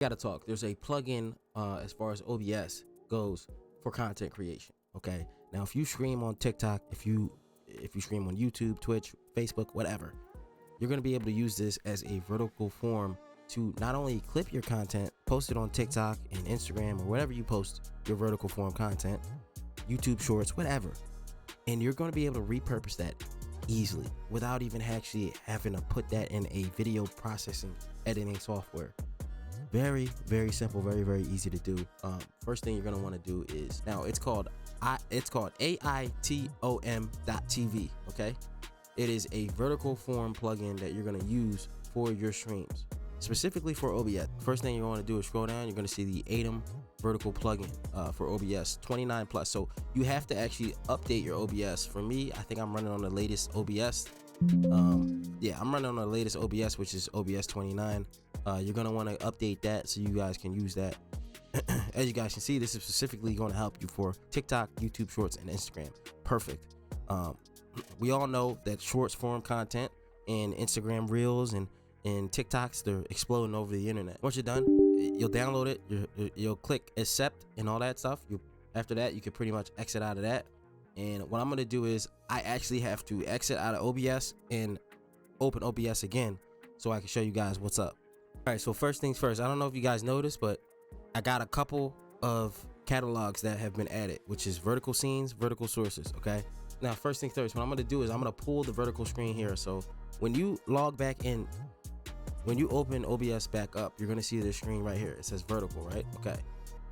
Gotta talk. There's a plugin as far as OBS goes for content creation. Okay. Now, if you stream on TikTok, if you stream on YouTube, Twitch, Facebook, whatever, you're gonna be able to use this as a vertical form to not only clip your content, post it on TikTok and Instagram or whatever you post your vertical form content, YouTube Shorts, whatever, and you're gonna be able to repurpose that easily without even actually having to put that in a video processing editing software. Very, very simple, very, very easy to do. First thing you're gonna want to do is, now it's called Aitum.tv. Okay, it is a vertical form plugin that you're gonna use for your streams, specifically for OBS. First thing you want to do is scroll down. You're gonna see the Aitum vertical plugin for OBS 29 plus. So you have to actually update your OBS. For me, I think I'm running on the latest OBS. Yeah, I'm running on the latest OBS, which is OBS 29. You're gonna want to update that so you guys can use that. As you guys can see, this is specifically going to help you for TikTok, YouTube Shorts, and Instagram. Perfect. We all know that shorts form content and Instagram Reels and TikToks, they're exploding over the internet. Once you're done, you'll download it. You'll click accept and all that stuff. After that, you can pretty much exit out of that. And what I'm gonna do is I actually have to exit out of OBS and open OBS again so I can show you guys what's up. All right, so first things first, I don't know if you guys noticed, but I got a couple of catalogs that have been added, which is vertical scenes, vertical sources. Okay, now first things first, what I'm gonna do is I'm gonna pull the vertical screen here. So when you log back in, when you open OBS back up, you're gonna see this screen right here. It says vertical, right? Okay,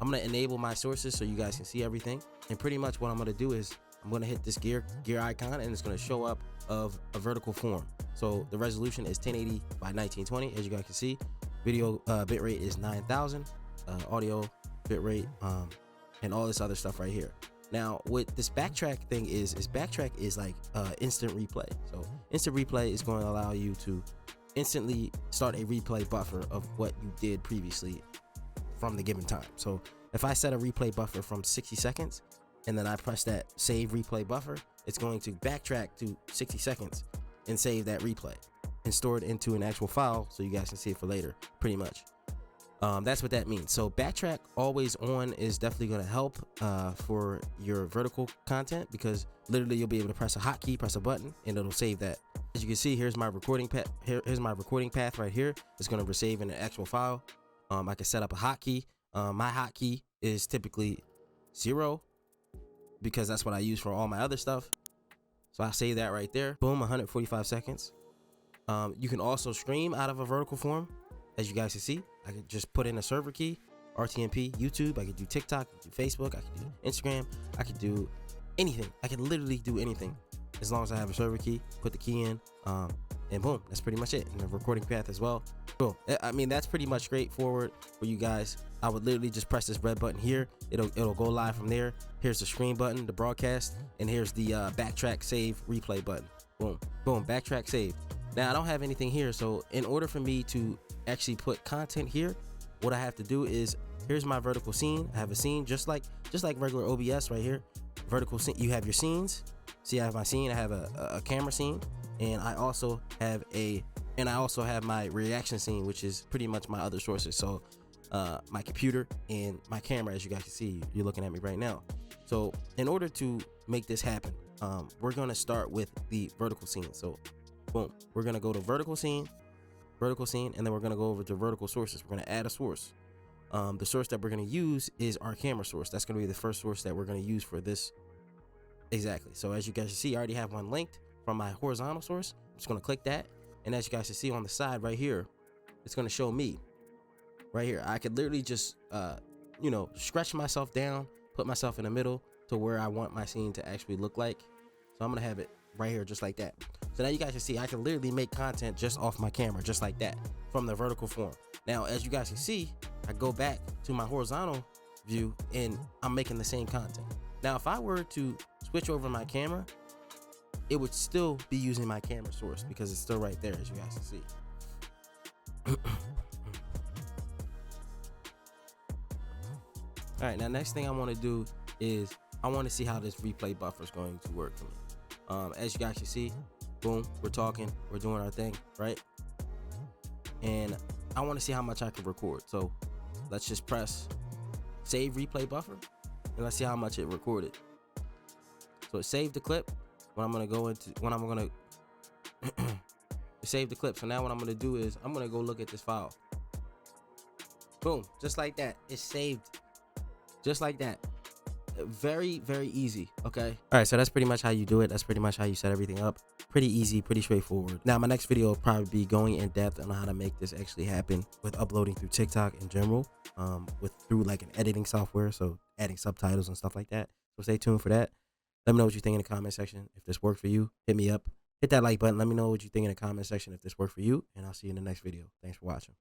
I'm gonna enable my sources so you guys can see everything. And pretty much what I'm gonna do is I'm gonna hit this gear icon, and it's gonna show up of a vertical form. So the resolution is 1080 by 1920, as you guys can see. Video bitrate is 9,000. Audio bitrate and all this other stuff right here. Now, what this backtrack thing is backtrack is like instant replay. So instant replay is going to allow you to instantly start a replay buffer of what you did previously from the given time. So if I set a replay buffer from 60 seconds and then I press that save replay buffer, it's going to backtrack to 60 seconds and save that replay and store it into an actual file so you guys can see it for later, pretty much. That's what that means. So backtrack always on is definitely going to help for your vertical content, because literally you'll be able to press a hotkey, press a button, and it'll save that. As you can see, here's my recording path. Here's my recording path right here. It's going to save in an actual file. I can set up a hotkey. My hotkey is typically 0 because that's what I use for all my other stuff. So I save that right there. Boom, 145 seconds. You can also stream out of a vertical form. As you guys can see, I could just put in a server key, RTMP, YouTube. I could do TikTok, I could do Facebook, I could do Instagram, I could do anything. I could literally do anything as long as I have a server key, put the key in, and boom, that's pretty much it. And the recording path as well. Boom. I mean, that's pretty much straightforward for you guys. I would literally just press this red button here. It'll go live from there. Here's the screen button, the broadcast, and here's the backtrack save replay button. Boom, boom, backtrack save. Now I don't have anything here, so in order for me to actually put content here, what I have to do is, here's my vertical scene. I have a scene just like regular OBS right here. Vertical scene, you have your scenes. See, I have my scene, I have a camera scene, and I also have my reaction scene, which is pretty much my other sources. So my computer and my camera, as you guys can see, you're looking at me right now. So in order to make this happen, we're gonna start with the vertical scene. So boom, we're gonna go to vertical scene, and then we're gonna go over to vertical sources. We're gonna add a source. The source that we're gonna use is our camera source. That's gonna be the first source that we're gonna use for this. Exactly. So as you guys can see, I already have one linked from my horizontal source. I'm just gonna click that, and as you guys can see on the side right here, it's gonna show me right here. I could literally just stretch myself down, put myself in the middle to where I want my scene to actually look like. So I'm gonna have it right here just like that. So now you guys can see I can literally make content just off my camera, just like that, from the vertical form. Now as you guys can see, I go back to my horizontal view and I'm making the same content. Now if I were to switch over my camera, it would still be using my camera source because it's still right there, as you guys can see. All right, now next thing I want to do is I want to see how this replay buffer is going to work for me. As you guys can see, boom, we're talking, we're doing our thing, right? And I want to see how much I can record. So let's just press save replay buffer, and let's see how much it recorded. So it saved the clip. I'm gonna save the clip. So now what I'm gonna do is I'm gonna go look at this file. Boom, just like that. It's saved, just like that. Very, very easy. Okay. All right. So that's pretty much how you do it. That's pretty much how you set everything up. Pretty easy, pretty straightforward. Now, my next video will probably be going in depth on how to make this actually happen with uploading through TikTok in general, through like an editing software. So adding subtitles and stuff like that. So stay tuned for that. Let me know what you think in the comment section. If this worked for you, hit me up. Hit that like button. Let me know what you think in the comment section if this worked for you. And I'll see you in the next video. Thanks for watching.